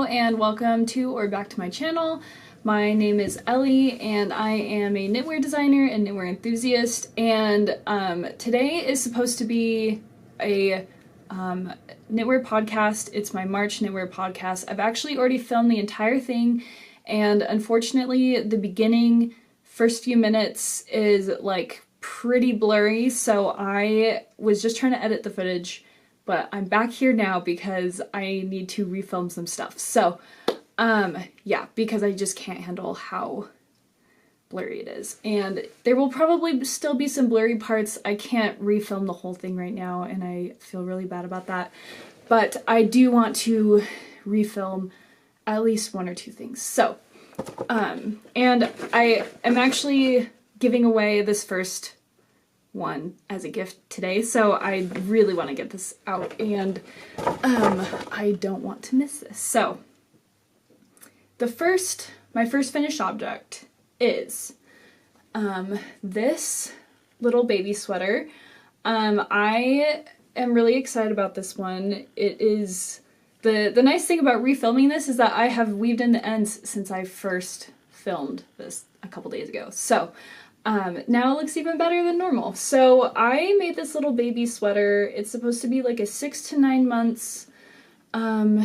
and welcome to or back to my channel. My name is Ellie and I am a knitwear designer and knitwear enthusiast, and today is supposed to be a knitwear podcast. It's my March knitwear podcast. I've actually already filmed the entire thing, and unfortunately the beginning first few minutes is like pretty blurry, so I was just trying to edit the footage. But I'm back here now because I need to refilm some stuff. So, yeah, because I just can't handle how blurry it is. And there will probably still be some blurry parts. I can't refilm the whole thing right now, and I feel really bad about that. But I do want to refilm at least one or two things. So, and I am actually giving away this first one as a gift today, so I really want to get this out, and I don't want to miss this. So my first finished object is this little baby sweater. I am really excited about this one. It is the nice thing about refilming this is that I have weaved in the ends since I first filmed this a couple days ago. So now it looks even better than normal. So I made this little baby sweater. It's supposed to be like a 6 to 9 months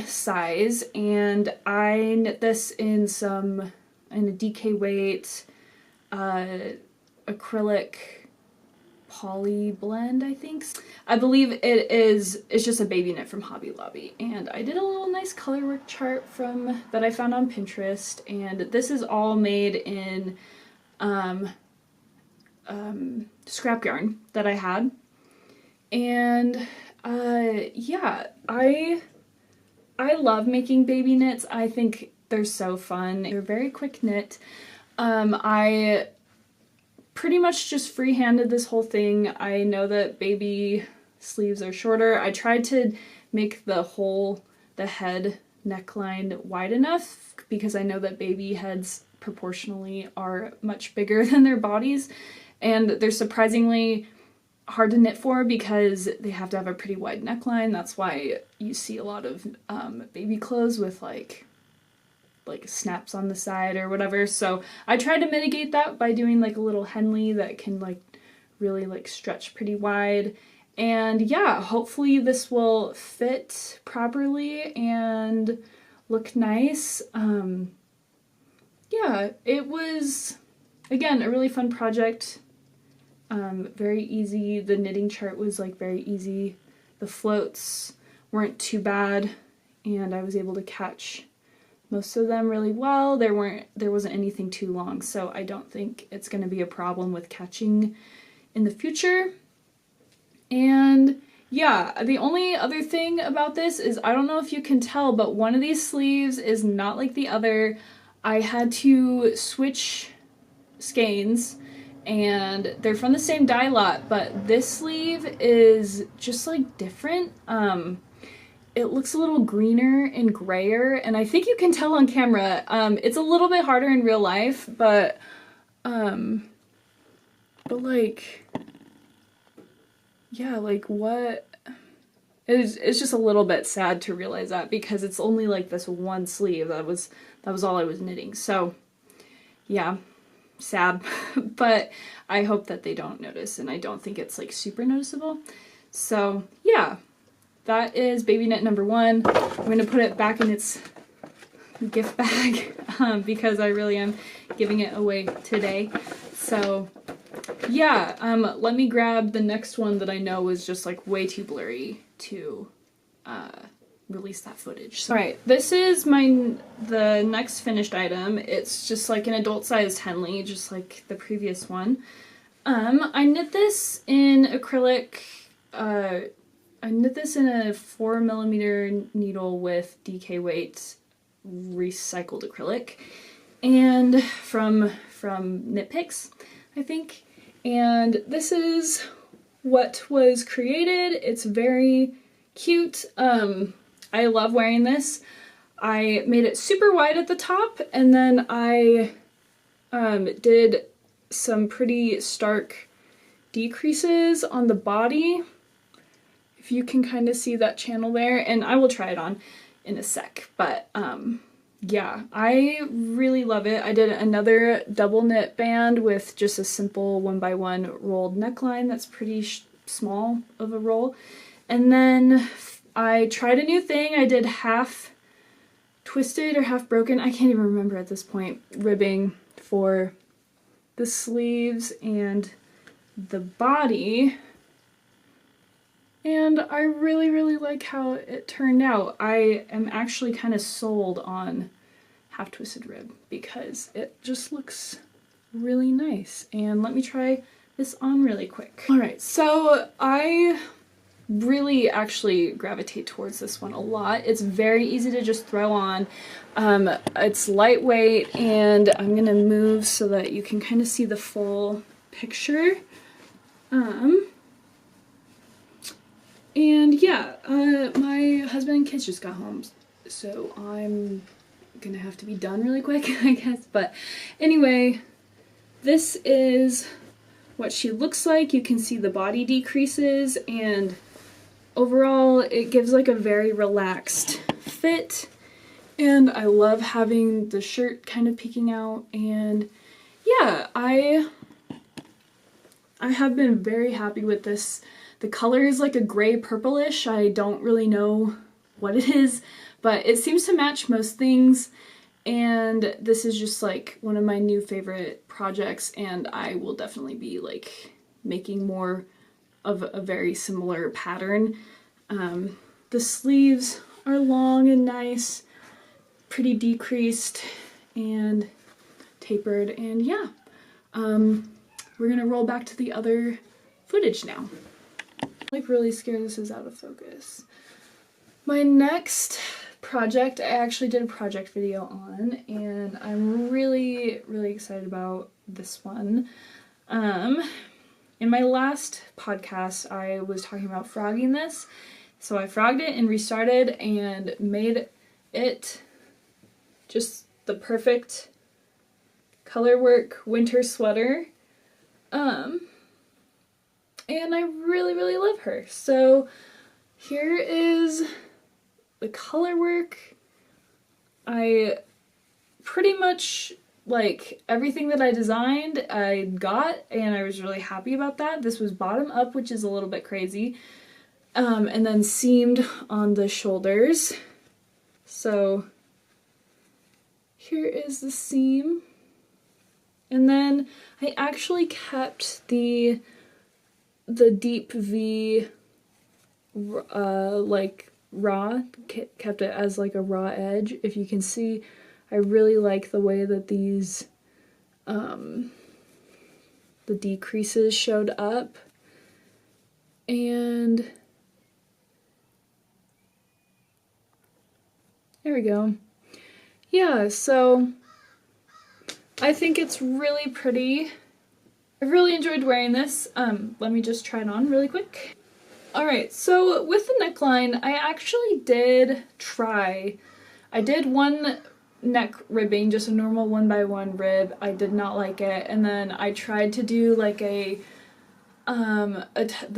size, and I knit this in a DK weight acrylic poly blend, I think. I believe it's just a baby knit from Hobby Lobby, and I did a little nice color work chart that I found on Pinterest, and this is all made in scrap yarn that I had. And yeah, I love making baby knits. I think they're so fun. They're very quick knit. I pretty much just freehanded this whole thing. I know that baby sleeves are shorter. I tried to make the head neckline wide enough because I know that baby heads proportionally are much bigger than their bodies, and they're surprisingly hard to knit for because they have to have a pretty wide neckline. That's why you see a lot of baby clothes with like snaps on the side or whatever. So I tried to mitigate that by doing like a little Henley that can like really like stretch pretty wide. And yeah, hopefully this will fit properly and look nice. Yeah, it was, again, a really fun project. Very easy. The knitting chart was like very easy. The floats weren't too bad, and I was able to catch most of them really well. There wasn't anything too long, so I don't think it's going to be a problem with catching in the future. And yeah, the only other thing about this is, I don't know if you can tell, but one of these sleeves is not like the other. I had to switch skeins, and they're from the same dye lot, but this sleeve is just like different. It looks a little greener and grayer, and I think you can tell on camera. It's a little bit harder in real life, but like, yeah, like what? It's just a little bit sad to realize that, because it's only like this one sleeve. That was all I was knitting. So yeah, sad. But I hope that they don't notice, and I don't think it's like super noticeable. So yeah, that is baby knit number 1. I'm gonna put it back in its gift bag because I really am giving it away today. So yeah, let me grab the next one that I know is just like way too blurry to release that footage. So, alright, this is the next finished item. It's just like an adult-sized Henley, just like the previous one. I knit this in acrylic. I knit this in a 4mm needle with DK weight recycled acrylic, and from Knit Picks, I think. And this is what was created. It's very cute. I love wearing this. I made it super wide at the top, and then I did some pretty stark decreases on the body. If you can kind of see that channel there, and I will try it on. in a sec. But yeah, I really love it. I did another double knit band with just a simple 1x1 rolled neckline that's pretty small of a roll. And then I tried a new thing. I did half twisted or half broken, I can't even remember at this point, ribbing for the sleeves and the body. And I really, really like how it turned out. I am actually kind of sold on half twisted rib because it just looks really nice. And let me try this on really quick. All right, so I really actually gravitate towards this one a lot. It's very easy to just throw on. It's lightweight, and I'm gonna move so that you can kind of see the full picture. And yeah, my husband and kids just got home, so I'm gonna have to be done really quick, I guess. But anyway, this is what she looks like. You can see the body decreases, and overall it gives like a very relaxed fit. And I love having the shirt kind of peeking out, and yeah, I have been very happy with this. The color is like a gray purplish. I don't really know what it is, but it seems to match most things. And this is just like one of my new favorite projects, and I will definitely be like making more of a very similar pattern. The sleeves are long and nice, pretty decreased and tapered, and yeah. We're gonna roll back to the other footage now. Like really scared this is out of focus. My next project, I actually did a project video on, and I'm really, really excited about this one. In my last podcast, I was talking about frogging this. So I frogged it and restarted and made it just the perfect colorwork winter sweater. And I really, really love her. So here is the color work. I pretty much, like, everything that I designed I got, and I was really happy about that. This was bottom up, which is a little bit crazy. And then seamed on the shoulders. So here is the seam. And then I actually kept the deep V like raw, kept it as like a raw edge. If you can see, I really like the way that these the decreases showed up. And there we go. Yeah, so I think it's really pretty. I really enjoyed wearing this. Let me just try it on really quick. Alright, so with the neckline, I actually did try. I did one neck ribbing, just a normal 1x1 rib. I did not like it. And then I tried to do like the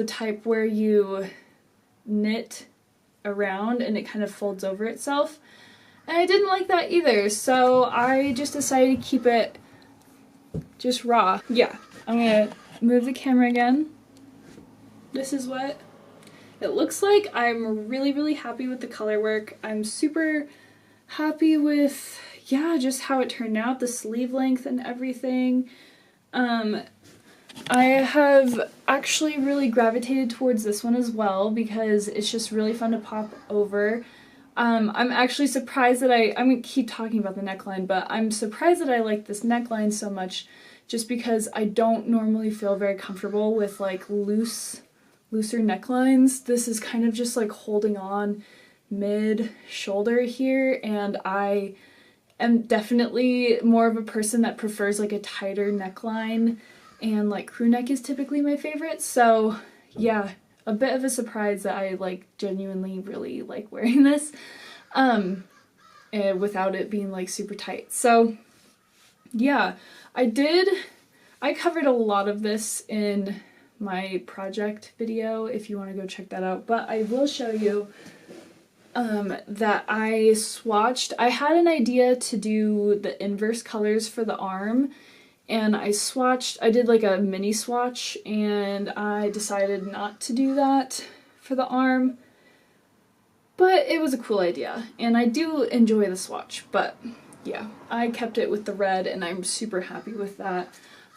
type where you knit around and it kind of folds over itself. And I didn't like that either, so I just decided to keep it just raw. Yeah, I'm gonna move the camera again. This is what it looks like. I'm really, really happy with the color work. I'm super happy with, yeah, just how it turned out, the sleeve length and everything. I have actually really gravitated towards this one as well because it's just really fun to pop over. I'm actually surprised that I'm gonna keep talking about the neckline, but I'm surprised that I like this neckline so much just because I don't normally feel very comfortable with like looser necklines. This is kind of just like holding on mid-shoulder here, and I am definitely more of a person that prefers like a tighter neckline, and like crew neck is typically my favorite, so yeah. A bit of a surprise that I like genuinely really like wearing this without it being like super tight. So yeah, I covered a lot of this in my project video if you want to go check that out, but I will show you that I swatched. I had an idea to do the inverse colors for the arm, and I did like a mini swatch, and I decided not to do that for the arm. But it was a cool idea, and I do enjoy the swatch, but yeah, I kept it with the red, and I'm super happy with that.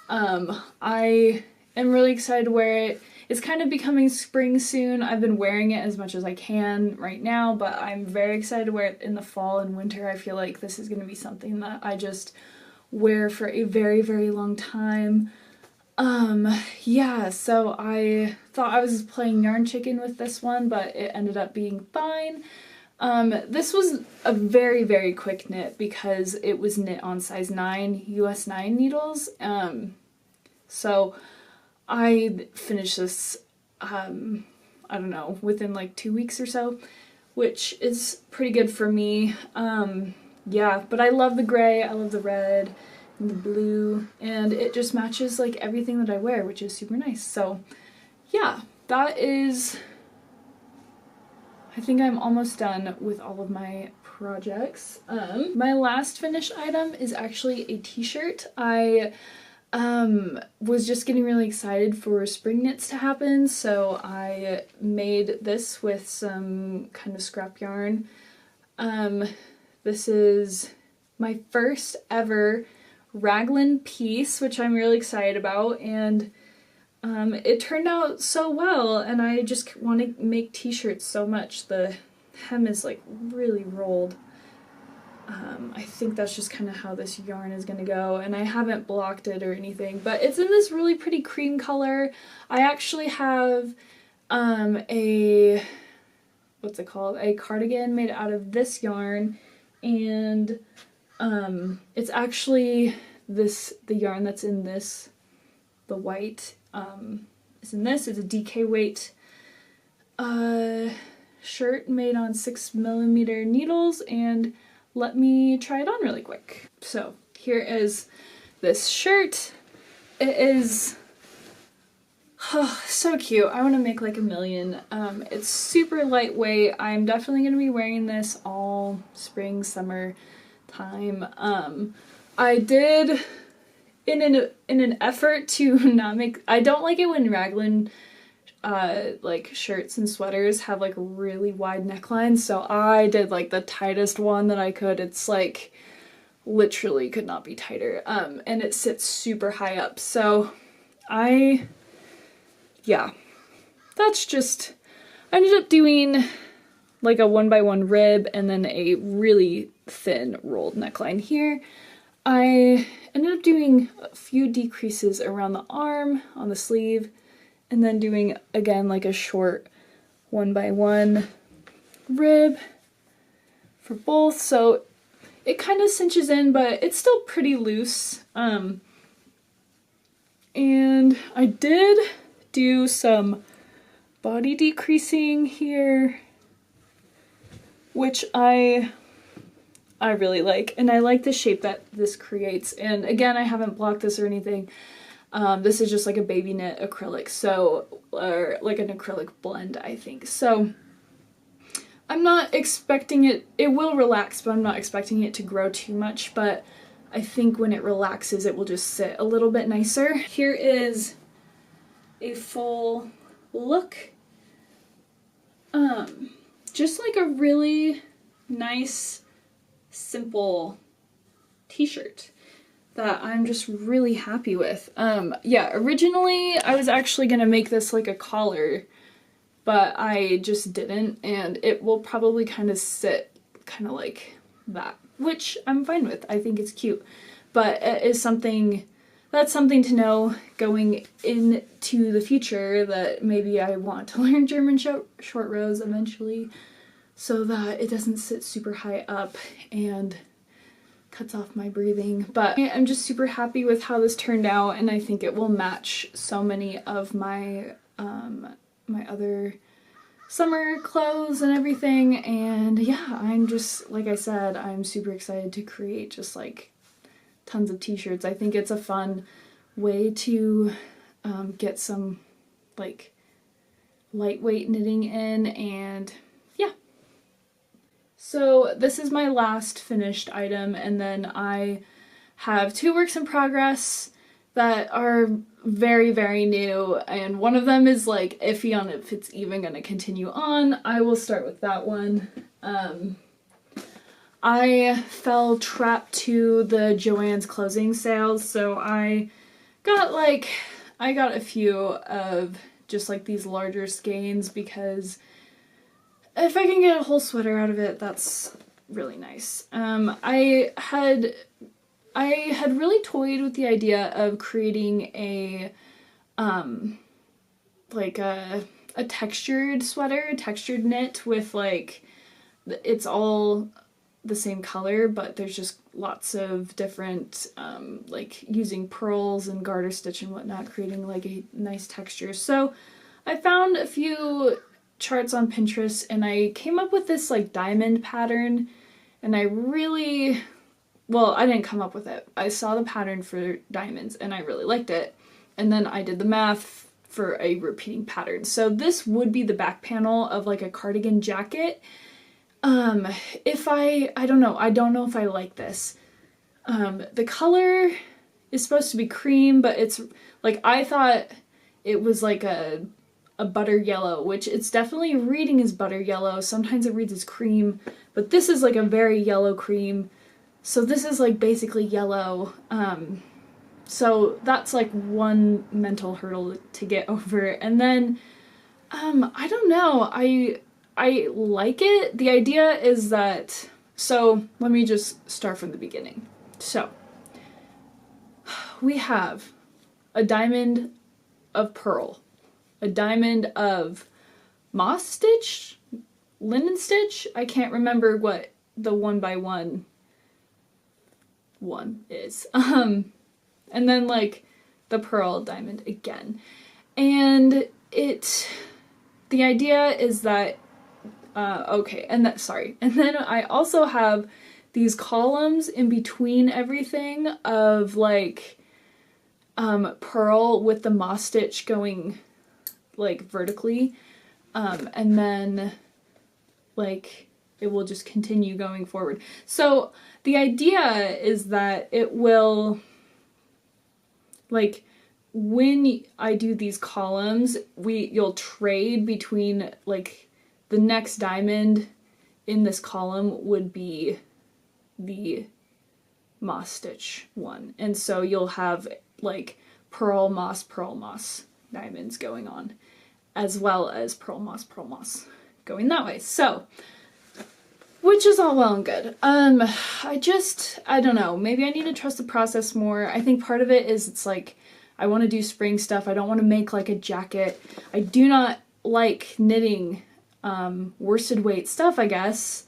I am really excited to wear it. It's kind of becoming spring soon. I've been wearing it as much as I can right now, but I'm very excited to wear it in the fall and winter. I feel like this is going to be something that I just wear for a very, very long time. Yeah, so I thought I was playing yarn chicken with this one, but it ended up being fine. This was a very, very quick knit because it was knit on size 9, US 9 needles. So I finished this, I don't know, within like 2 weeks or so, which is pretty good for me. Yeah, but I love the gray, I love the red, and the blue, and it just matches like everything that I wear, which is super nice. So yeah, that is, I think I'm almost done with all of my projects. My last finished item is actually a t-shirt. I was just getting really excited for spring knits to happen, so I made this with some kind of scrap yarn. This is my first ever raglan piece, which I'm really excited about, and it turned out so well, and I just want to make t-shirts so much. The hem is like really rolled. I think that's just kind of how this yarn is going to go, and I haven't blocked it or anything, but it's in this really pretty cream color. I actually have what's it called? A cardigan made out of this yarn, and it's actually the yarn that's in this, the white, is in this. It's a DK weight shirt made on 6mm needles, and let me try it on really quick. So here is this shirt. It is so cute. I want to make like a million. It's super lightweight. I'm definitely going to be wearing this all spring, summer time. I did, in an effort to not make, I don't like it when raglan like shirts and sweaters have like really wide necklines, so I did like the tightest one that I could. It's like literally could not be tighter, and it sits super high up, so yeah, that's just, I ended up doing like a 1x1 rib and then a really thin rolled neckline here. I ended up doing a few decreases around the arm, on the sleeve, and then doing again like a short 1x1 rib for both, so it kind of cinches in, but it's still pretty loose. And I did do some body decreasing here, which I really like, and I like the shape that this creates. And again, I haven't blocked this or anything. This is just like a baby knit acrylic, so, or like an acrylic blend, I think. So I'm not expecting it will relax, but I'm not expecting it to grow too much, but I think when it relaxes, it will just sit a little bit nicer. Here is a full look. Just like a really nice, simple t-shirt that I'm just really happy with. Yeah, originally I was actually gonna make this like a collar, but I just didn't, and it will probably kind of sit kind of like that, which I'm fine with. I think it's cute, but it is something, that's something to know going into the future, that maybe I want to learn German short rows eventually, so that it doesn't sit super high up and cuts off my breathing. But I'm just super happy with how this turned out, and I think it will match so many of my my other summer clothes and everything. And yeah, I'm just, like I said, I'm super excited to create just like tons of t-shirts. I think it's a fun way to get some like lightweight knitting in, and yeah, So this is my last finished item, and then I have 2 works in progress that are very, very new, and one of them is like iffy on if it's even going to continue on. I will start with that one. I fell trapped to the Joann's closing sales, so I got a few of just like these larger skeins because if I can get a whole sweater out of it, that's really nice. I had really toyed with the idea of creating a textured sweater, textured knit with like it's all the same color, but there's just lots of different like using pearls and garter stitch and whatnot, creating like a nice texture. So I found a few charts on Pinterest and I came up with this like diamond pattern, and I didn't come up with it. I saw the pattern for diamonds and I really liked it, and then I did the math for a repeating pattern. So this would be the back panel of like a cardigan jacket. I don't know if I like this. The color is supposed to be cream, but it's like, I thought it was like a butter yellow, which it's definitely reading as butter yellow. Sometimes it reads as cream, but this is like a very yellow cream. So this is like basically yellow. So that's like one mental hurdle to get over. And then, I don't know, I like it. The idea is that, so let me just start from the beginning. So we have a diamond of pearl, a diamond of moss stitch, linen stitch. I can't remember what the 1x1 one is. And then like the pearl diamond again. And the idea is that and then I also have these columns in between everything of like pearl with the moss stitch going like vertically, and then like it will just continue going forward. So the idea is that it will, like, when I do these columns, you'll trade between, like, the next diamond in this column would be the moss stitch one. And so you'll have, like, pearl moss diamonds going on, as well as pearl moss going that way. So, which is all well and good. I don't know, maybe I need to trust the process more. I think part of it is it's like, I want to do spring stuff. I don't want to make like a jacket. I do not like knitting worsted weight stuff, I guess,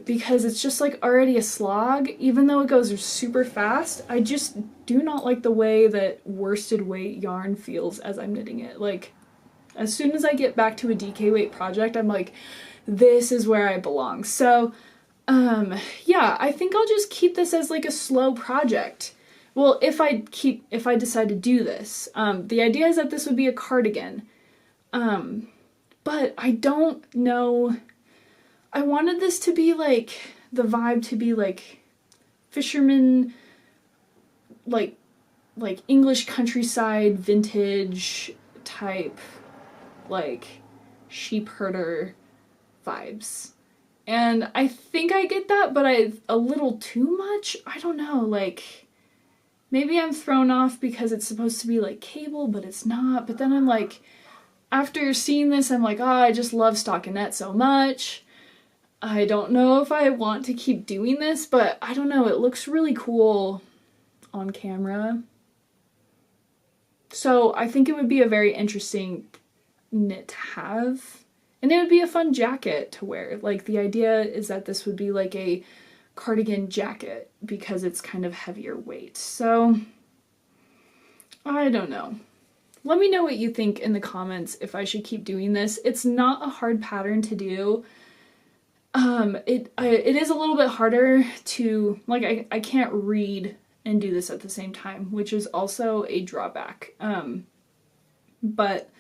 because it's just like already a slog, even though it goes super fast. I just do not like the way that worsted weight yarn feels as I'm knitting it. Like, as soon as I get back to a DK weight project, I'm like, this is where I belong. So, yeah, I think I'll just keep this as like a slow project. Well, if I decide to do this, the idea is that this would be a cardigan, but I don't know. I wanted this to be like, the vibe to be like fisherman, like English countryside vintage type, like sheep herder vibes. And I think I get that, but a little too much. I don't know, like, maybe I'm thrown off because it's supposed to be like cable, but it's not. But then I'm like, after seeing this, I'm like, oh, I just love stockinette so much. I don't know if I want to keep doing this, but I don't know, it looks really cool on camera. So I think it would be a very interesting knit to have. And it would be a fun jacket to wear. Like, the idea is that this would be like a cardigan jacket because it's kind of heavier weight. So, I don't know. Let me know what you think in the comments if I should keep doing this. It's not a hard pattern to do. It is a little bit harder to, like, I can't read and do this at the same time, which is also a drawback. But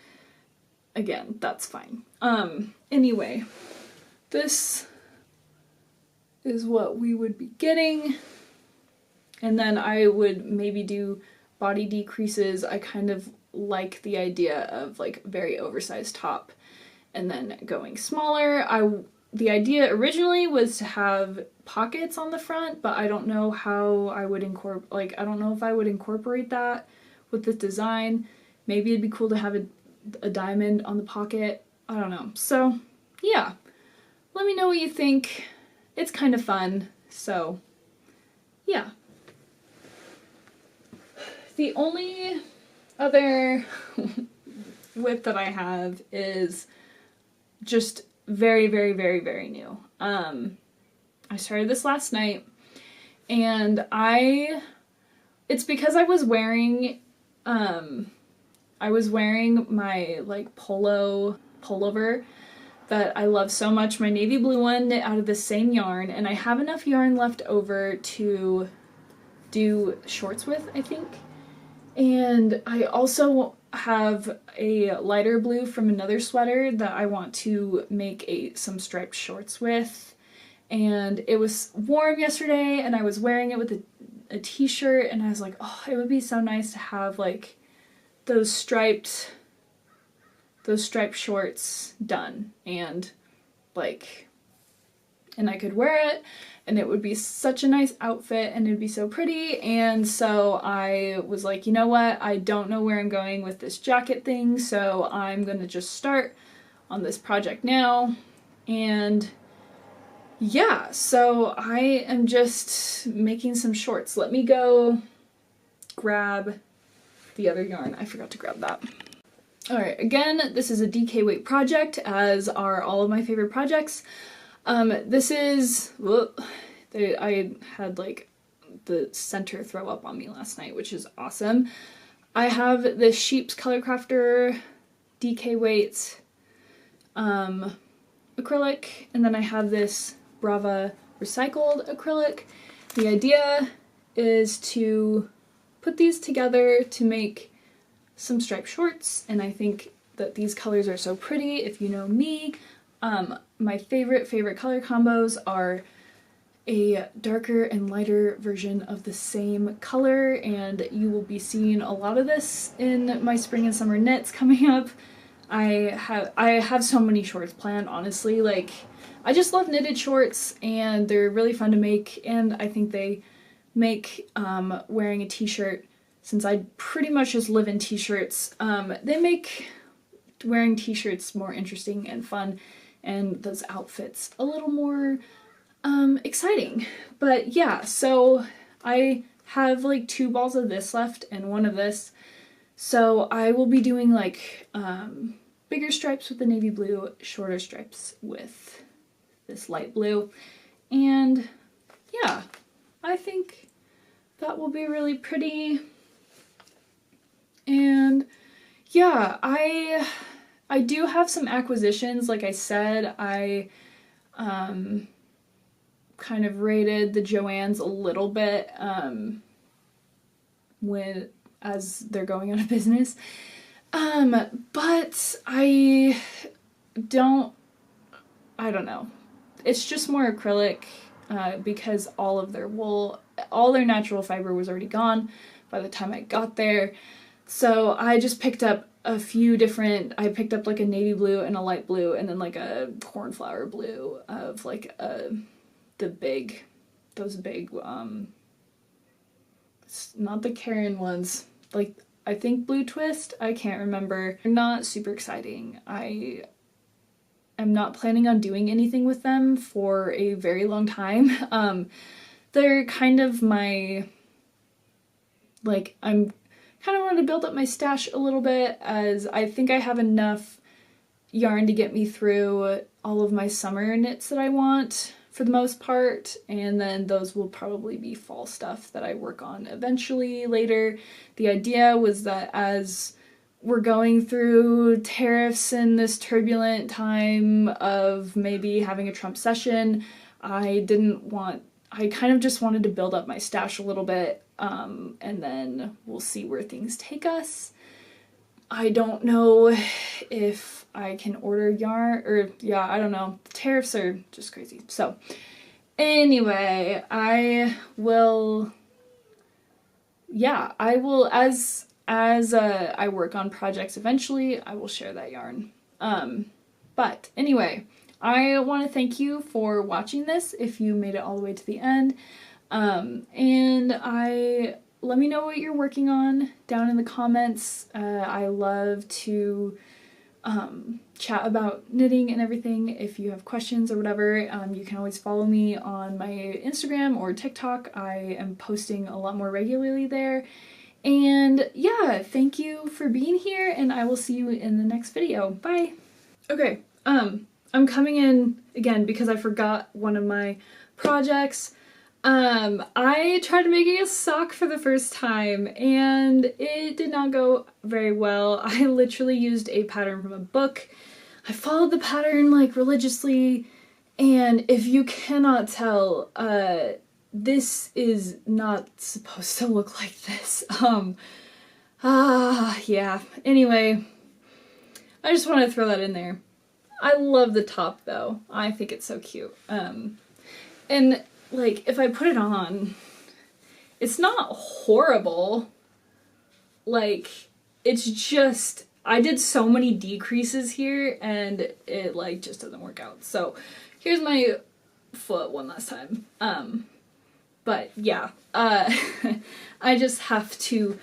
again, that's fine. Anyway, this is what we would be getting. And then I would maybe do body decreases. I kind of like the idea of like very oversized top and then going smaller. The idea originally was to have pockets on the front, but I don't know how I would I don't know if I would incorporate that with this design. Maybe it'd be cool to have a diamond on the pocket. I don't know. So yeah, let me know what you think. It's kind of fun. So yeah. The only other whip that I have is just very, very, very, very new. I started this last night, and it's because I was wearing my like pullover that I love so much, my navy blue one knit out of the same yarn, and I have enough yarn left over to do shorts with, I think. And I also have a lighter blue from another sweater that I want to make some striped shorts with. And it was warm yesterday and I was wearing it with a t-shirt, and I was like, oh, it would be so nice to have like those striped shorts done, and I could wear it and it would be such a nice outfit and it'd be so pretty. And so I was like, you know what, I don't know where I'm going with this jacket thing, so I'm gonna just start on this project now. And yeah, so I am just making some shorts. Let me go grab the other yarn. I forgot to grab that. Alright, again, this is a DK weight project, as are all of my favorite projects. This is, I had like the center throw up on me last night, which is awesome. I have this Sheep's Color Crafter DK weight acrylic, and then I have this Brava recycled acrylic. The idea is to put these together to make some striped shorts, and I think that these colors are so pretty. If you know me, my favorite color combos are a darker and lighter version of the same color, and you will be seeing a lot of this in my spring and summer knits coming up. I have so many shorts planned, honestly. Like, I just love knitted shorts, and they're really fun to make, and I think they make wearing a t-shirt, since I pretty much just live in t-shirts, they make wearing t-shirts more interesting and fun, and those outfits a little more exciting. But yeah, so I have like 2 balls of this left and 1 of this, so I will be doing like bigger stripes with the navy blue, shorter stripes with this light blue, and yeah, I think that will be really pretty. And yeah, I do have some acquisitions. Like I said, I kind of raided the Joann's a little bit as they're going out of business. But I don't know. It's just more acrylic because all of their wool, all their natural fiber was already gone by the time I got there. So I just picked up a few different, I picked up like a navy blue and a light blue, and then like a cornflower blue of like those big, not the Karen ones, like I think Blue Twist, I can't remember. They're not super exciting. I am not planning on doing anything with them for a very long time. They're kind of my, like, I'm kind of wanted to build up my stash a little bit, as I think I have enough yarn to get me through all of my summer knits that I want for the most part, and then those will probably be fall stuff that I work on eventually later. The idea was that as we're going through tariffs and this turbulent time of maybe having a Trump session, I kind of just wanted to build up my stash a little bit, and then we'll see where things take us. I don't know if I can order yarn, or yeah, I don't know. Tariffs are just crazy. So Anyway, I will as I work on projects eventually, I will share that yarn. But anyway, I want to thank you for watching this if you made it all the way to the end. And let me know what you're working on down in the comments. I love to chat about knitting and everything. If you have questions or whatever, you can always follow me on my Instagram or TikTok. I am posting a lot more regularly there. And yeah, thank you for being here, and I will see you in the next video. Bye! Okay, I'm coming in again because I forgot one of my projects. I tried making a sock for the first time and it did not go very well. I literally used a pattern from a book. I followed the pattern like religiously, and if you cannot tell, this is not supposed to look like this. Yeah. Anyway, I just want to throw that in there. I love the top though. I think it's so cute. And like, if I put it on, it's not horrible. Like, it's just, I did so many decreases here and it like just doesn't work out. So here's my foot one last time. But yeah, I just have to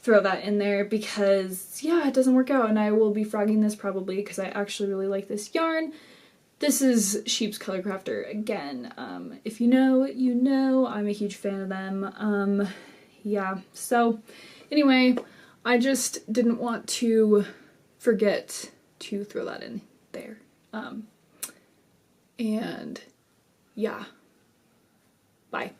throw that in there because yeah, it doesn't work out, and I will be frogging this probably because I actually really like this yarn. This is Sheep's Color Crafter again. If you know, you know. I'm a huge fan of them. Yeah, so anyway, I just didn't want to forget to throw that in there. And yeah, bye.